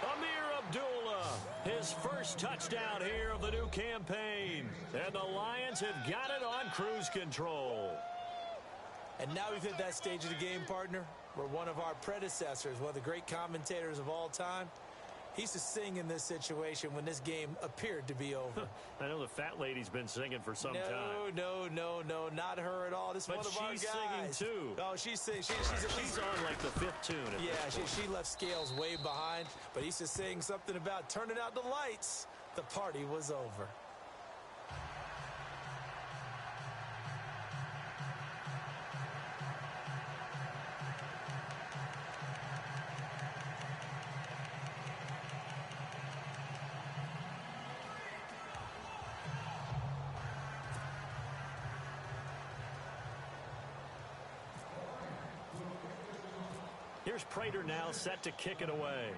Amir Abdullah, his first touchdown here of the new campaign. And the Lions have got it on cruise control. And now we've hit that stage of the game, partner, where one of our predecessors, one of the great commentators of all time, he used to sing in this situation when this game appeared to be over. I know the fat lady's been singing for some time. No, not her at all. This is one of our guys. But she's singing, too. Oh, she's singing. She's on, like, the 5th tune. Yeah, she left Scales way behind. But he used to sing something about turning out the lights. The party was over. Here's Prater now set to kick it away.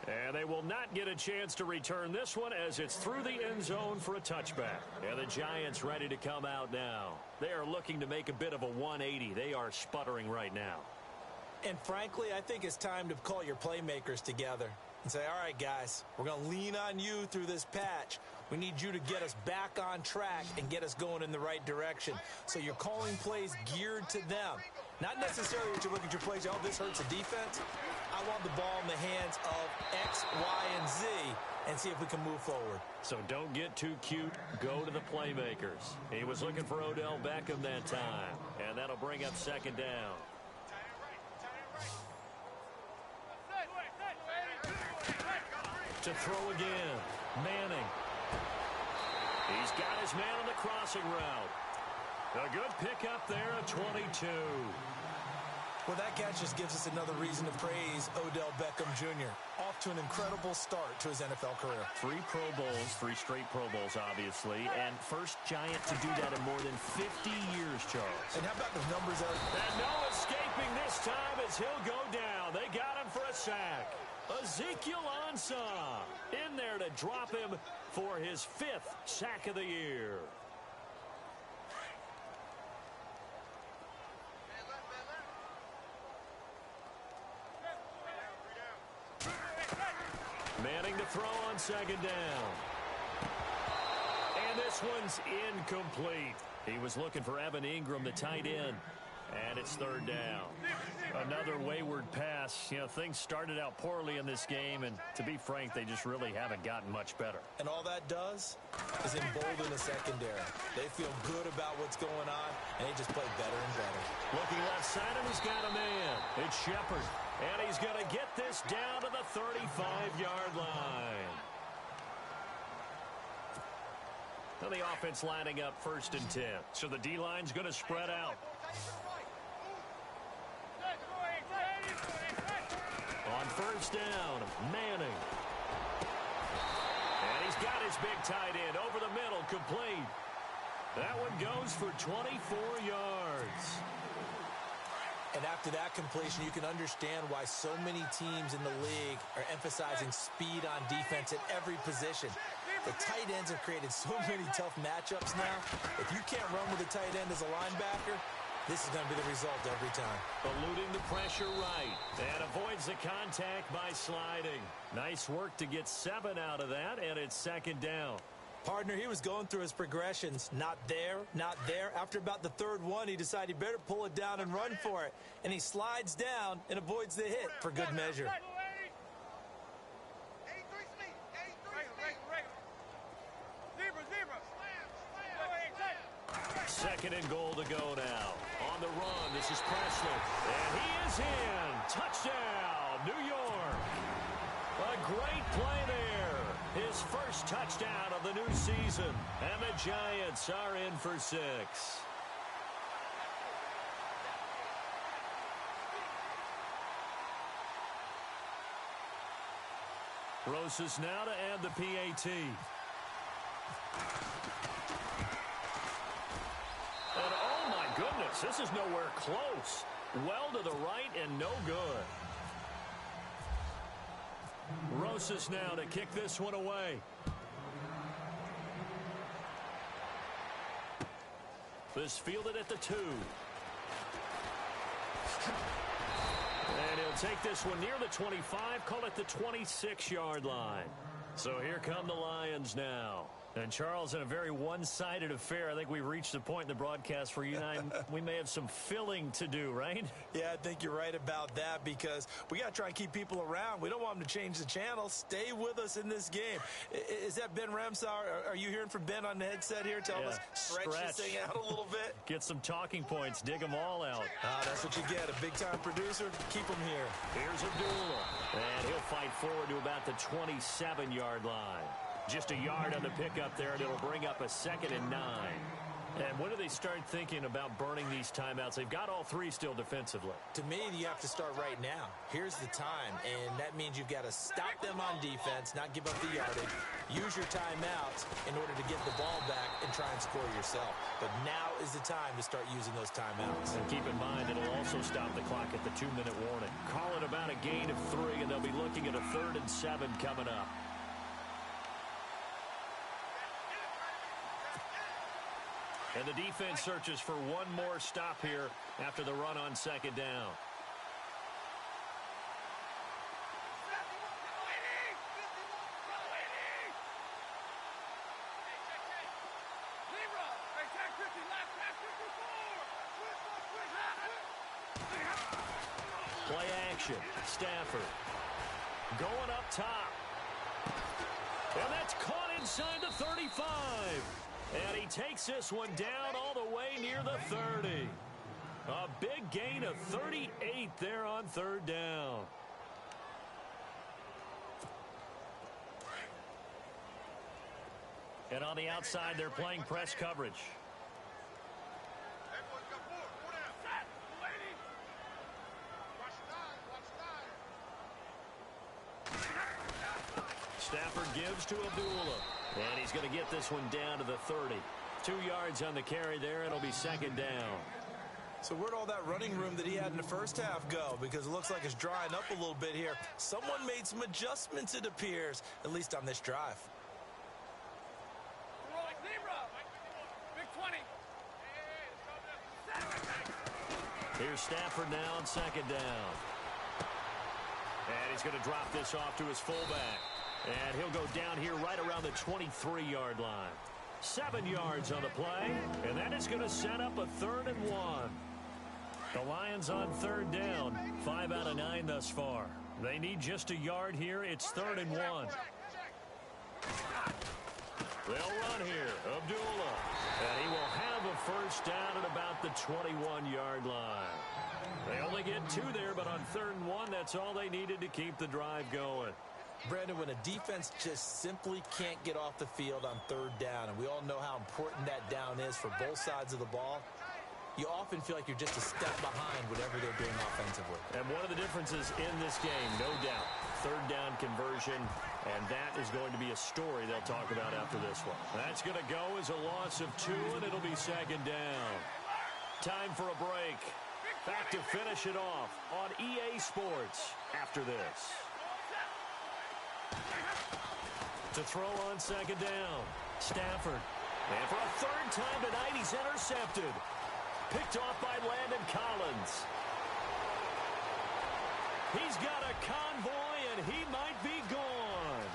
And they will not get a chance to return this one as it's through the end zone for a touchback. And the Giants ready to come out now. They are looking to make a bit of a 180. They are sputtering right now. And frankly, I think it's time to call your playmakers together and say, all right, guys, we're going to lean on you through this patch. We need you to get us back on track and get us going in the right direction. So you're calling plays geared to them. Not necessarily that you're looking at your plays, oh, this hurts the defense. I want the ball in the hands of X, Y, and Z and see if we can move forward. So don't get too cute. Go to the playmakers. He was looking for Odell Beckham that time, and that'll bring up second down. To throw again, Manning. He's got his man on the crossing route. A good pickup there at 22. Well, that catch just gives us another reason to praise Odell Beckham Jr. Off to an incredible start to his NFL career. 3 Pro Bowls, 3 straight Pro Bowls, obviously, and first Giant to do that in more than 50 years, Charles. And how about the numbers? And no escaping this time as he'll go down. They got him for a sack. Ezekiel Ansah in there to drop him for his 5th sack of the year. Manning to throw on 2nd down. And this one's incomplete. He was looking for Evan Ingram, the tight end. And it's 3rd down. Another wayward pass. You know, things started out poorly in this game, and to be frank, they just really haven't gotten much better. And all that does is embolden the secondary. They feel good about what's going on, and they just play better and better. Looking left side, and he's got a man. It's Shepard. And he's going to get this down to the 35-yard line. Now the offense lining up 1st and 10. So the D-line's going to spread out. On 1st down, Manning. And he's got his big tight end over the middle, complete. That one goes for 24 yards. And after that completion, you can understand why so many teams in the league are emphasizing speed on defense at every position. The tight ends have created so many tough matchups now. If you can't run with a tight end as a linebacker, this is going to be the result every time. Eluding the pressure right and avoids the contact by sliding. Nice work to get 7 out of that, and it's 2nd down. Partner, he was going through his progressions. Not there, not there. After about the 3rd one, he decided he better pull it down and run for it. And he slides down and avoids the hit for good measure. 2nd and goal to go now. On the run, this is Presley. And he is in. Touchdown, New York. A great play there. His first touchdown of the new season. And the Giants are in for 6. Rosas now to add the PAT. And oh my goodness, this is nowhere close. Well to the right and no good. Rosas now to kick this one away. This fielded at the 2. And he'll take this one near the 25, call it the 26-yard line. So here come the Lions now. And, Charles, in a very one-sided affair, I think we've reached the point in the broadcast where you and I, we may have some filling to do, right? Yeah, I think you're right about that because we got to try and keep people around. We don't want them to change the channel. Stay with us in this game. Is that Ben Ramsauer? Are you hearing from Ben on the headset here? Tell us, stretch this thing out a little bit. Get some talking points. Dig them all out. That's what you get. A big-time producer. Keep them here. Here's Abdullah. And he'll fight forward to about the 27-yard line. Just a yard on the pickup there, and it'll bring up a 2nd and 9. And when do they start thinking about burning these timeouts? They've got all 3 still defensively. To me, you have to start right now. Here's the time, and that means you've got to stop them on defense, not give up the yardage, use your timeouts in order to get the ball back and try and score yourself. But now is the time to start using those timeouts. And keep in mind, it'll also stop the clock at the 2-minute warning. Call it about a gain of 3, and they'll be looking at a 3rd and 7 coming up. And the defense searches for one more stop here after the run on 2nd down. Play action. Stafford going up top. And that's caught inside the 35. And he takes this one down all the way near the 30. A big gain of 38 there on 3rd down. And on the outside, they're playing press coverage. Stafford gives to Abdullah. And he's going to get this one down to the 30. 2 yards on the carry there. It'll be second down. So where'd all that running room that he had in the first half go? Because it looks like it's drying up a little bit here. Someone made some adjustments, it appears, at least on this drive. Big 20. Here's Stafford now on second down. And he's going to drop this off to his fullback. And he'll go down here right around the 23-yard line. 7 yards on the play. And that is going to set up a 3rd and 1. The Lions on 3rd down. 5 out of 9 thus far. They need just a yard here. It's 3rd and 1. They'll run here. Abdullah. And he will have a first down at about the 21-yard line. They only get 2 there, but on 3rd and 1, that's all they needed to keep the drive going. Brandon, when a defense just simply can't get off the field on 3rd down, and we all know how important that down is for both sides of the ball, you often feel like you're just a step behind whatever they're doing offensively. And one of the differences in this game, no doubt, 3rd down conversion, and that is going to be a story they'll talk about after this one. That's going to go as a loss of 2, and it'll be second down. Time for a break. Back to finish it off on EA Sports after this. To throw on second down, Stafford. And for a 3rd time tonight, he's intercepted. Picked off by Landon Collins. He's got a convoy, and he might be gone.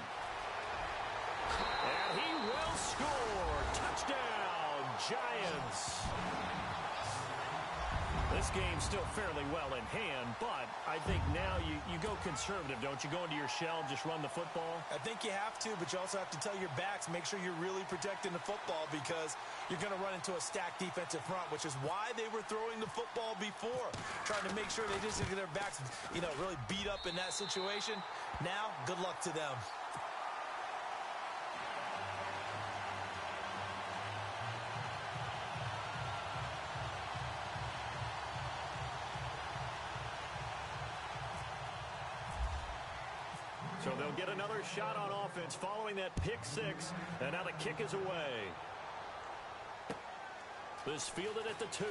And he will score. Touchdown, Giants. This game's still fairly well in hand, but I think now you go conservative, don't you? Go into your shell, just run the football? I think you have to, but you also have to tell your backs, make sure you're really protecting the football because you're going to run into a stacked defensive front, which is why they were throwing the football before, trying to make sure they just get their backs, really beat up in that situation. Now, good luck to them. So they'll get another shot on offense following that pick 6, and now the kick is away. This fielded at the 2.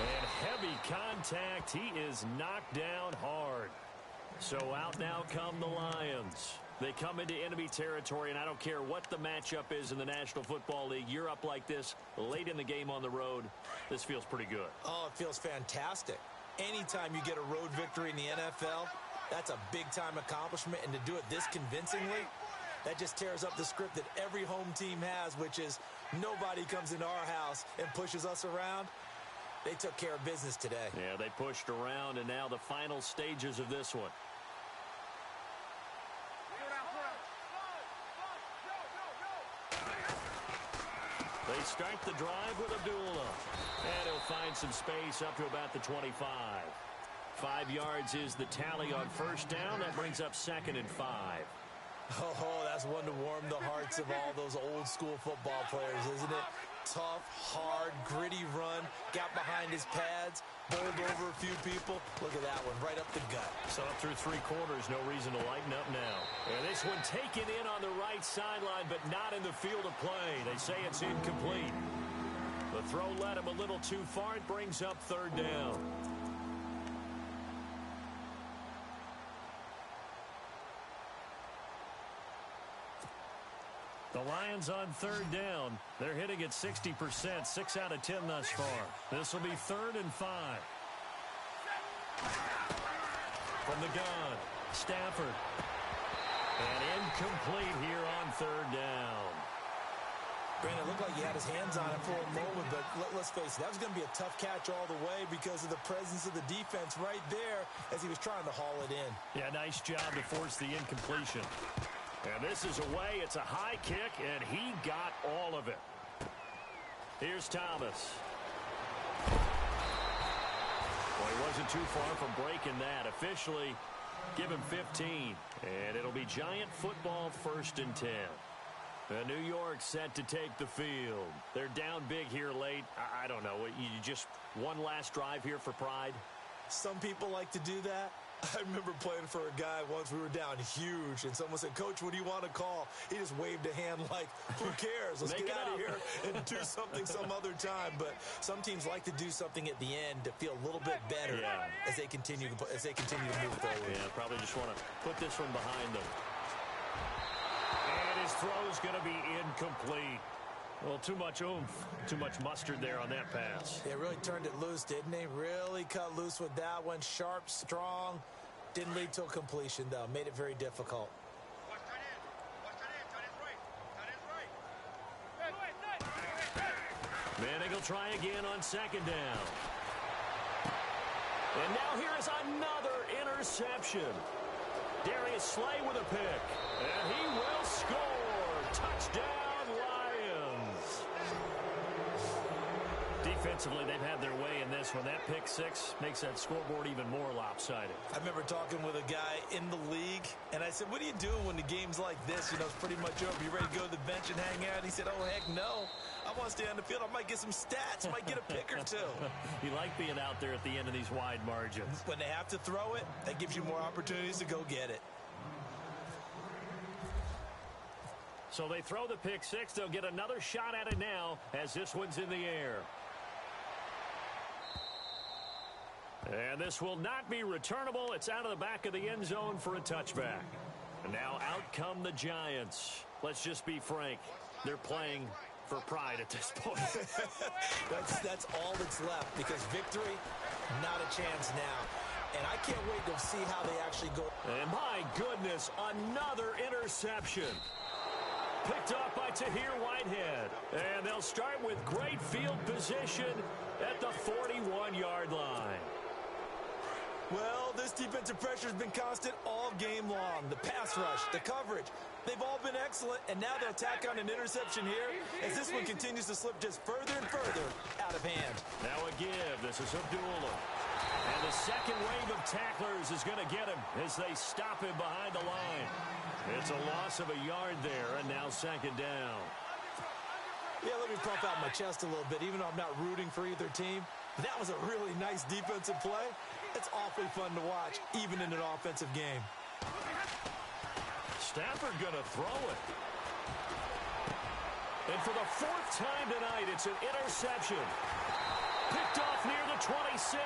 And heavy contact. He is knocked down hard. So out now come the Lions. They come into enemy territory, and I don't care what the matchup is in the National Football League. You're up like this late in the game on the road. This feels pretty good. Oh, it feels fantastic. Anytime you get a road victory in the NFL, that's a big-time accomplishment. And to do it this convincingly, that just tears up the script that every home team has, which is nobody comes into our house and pushes us around. They took care of business today. Yeah, they pushed around, and now the final stages of this one. They start the drive with Abdullah. And he'll find some space up to about the 25. 5 yards is the tally on first down. That brings up 2nd and 5. Oh, that's one to warm the hearts of all those old-school football players, isn't it? Tough, hard, gritty run. Got behind his pads, bowled over a few people. Look at that one, right up the gut. So up through 3 quarters, no reason to lighten up now. And this one taken in on the right sideline, but not in the field of play. They say it's incomplete. The throw led him a little too far. It brings up 3rd down. The Lions on 3rd down. They're hitting at 60%, 6 out of 10 thus far. This will be 3rd and 5. From the gun, Stafford. And incomplete here on 3rd down. Brandon, it looked like he had his hands on it for a moment, but let's face it, that was going to be a tough catch all the way because of the presence of the defense right there as he was trying to haul it in. Yeah, nice job to force the incompletion. And this is away. It's a high kick, and he got all of it. Here's Thomas. Well, he wasn't too far from breaking that. Officially, give him 15. And it'll be Giant football 1st and 10. New York set to take the field. They're down big here late. I don't know. You just one last drive here for pride? Some people like to do that. I remember playing for a guy once. We were down huge, and someone said, "Coach, what do you want to call?" He just waved a hand like, "Who cares? Let's get out of here and do something some other time." But some teams like to do something at the end to feel a little bit better as they continue to move forward. Yeah, probably just want to put this one behind them. And his throw is going to be incomplete. Well, too much oomph, too much mustard there on that pass. They really turned it loose, didn't they? Really cut loose with that one. Sharp, strong. Didn't lead to a completion, though. Made it very difficult. Watch tight end. Watch tight end. Tight end's right. Manning will try again on second down. And now here is another interception. Darius Slay with a pick. And he will score. Touchdown, Lions. Defensively, they've had their way in this one. That pick six makes that scoreboard even more lopsided. I remember talking with a guy in the league, and I said, "What are you doing when the game's like this? You know, it's pretty much over. You ready to go to the bench and hang out?" He said, "Oh, heck no. I want to stay on the field. I might get some stats. Might get a pick or two." You like being out there at the end of these wide margins. When they have to throw it, that gives you more opportunities to go get it. So they throw the pick six. They'll get another shot at it now as this one's in the air. And this will not be returnable. It's out of the back of the end zone for a touchback. And now out come the Giants. Let's just be frank. They're playing for pride at this point. That's all that's left, because victory, not a chance now. And I can't wait to see how they actually go. And my goodness, another interception. Picked off by Tahir Whitehead. And they'll start with great field position at the 41-yard line. Well, this defensive pressure has been constant all game long. The pass rush, the coverage, they've all been excellent, and now they'll tack on an interception here as this one continues to slip just further and further out of hand. Now a give. This is Abdullah. And the second wave of tacklers is going to get him as they stop him behind the line. It's a loss of a yard there, and now second down. Yeah, let me pump out my chest a little bit, even though I'm not rooting for either team. That was a really nice defensive play. It's awfully fun to watch, even in an offensive game. Stafford going to throw it. And for the fourth time tonight, it's an interception. Picked off near the 26.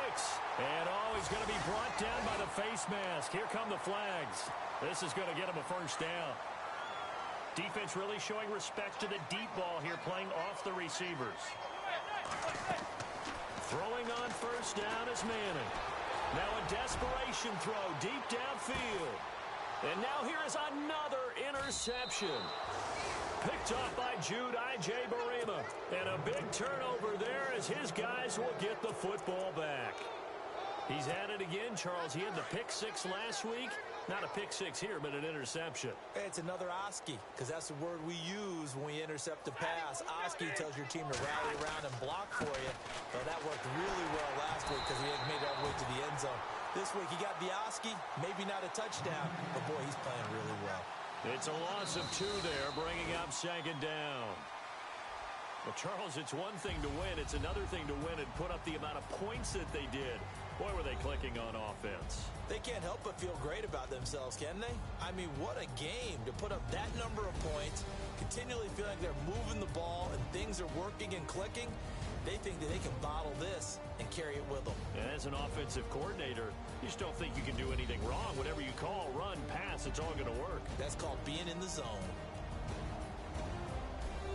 And he's going to be brought down by the face mask. Here come the flags. This is going to get him a first down. Defense really showing respect to the deep ball here, playing off the receivers. Throwing on first down is Manning. Now a desperation throw deep downfield. And now here is another interception. Picked off by Jude Ije-Barima. And a big turnover there as his guys will get the football back. He's at it again, Charles. He had the pick six last week. Not a pick six here, but an interception. It's another Oski, because that's the word we use when we intercept a pass. Oski tells your team to rally around and block for you. So that worked really well last week because he had made it all the way to the end zone. This week he got the Oski, maybe not a touchdown, but boy, he's playing really well. It's a loss of 2 there, bringing up second down. Well, Charles, it's one thing to win. It's another thing to win and put up the amount of points that they did. Boy, were they clicking on offense. They can't help but feel great about themselves, can they? I mean, what a game to put up that number of points, continually feeling like they're moving the ball and things are working and clicking. They think that they can bottle this and carry it with them. And as an offensive coordinator, you just don't think you can do anything wrong. Whatever you call, run, pass, it's all going to work. That's called being in the zone.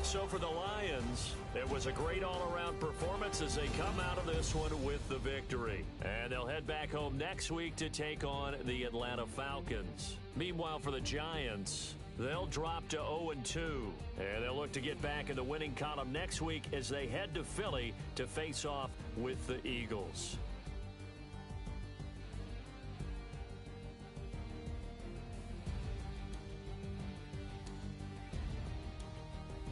So for the Lions, it was a great all-around performance as they come out of this one with the victory. And they'll head back home next week to take on the Atlanta Falcons. Meanwhile, for the Giants, they'll drop to 0-2. And they'll look to get back in the winning column next week as they head to Philly to face off with the Eagles.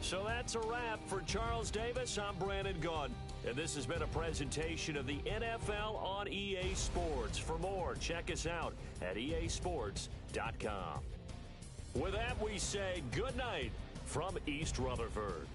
So that's a wrap. For Charles Davis, I'm Brandon Gaudin. And this has been a presentation of the NFL on EA Sports. For more, check us out at easports.com. With that, we say good night from East Rutherford.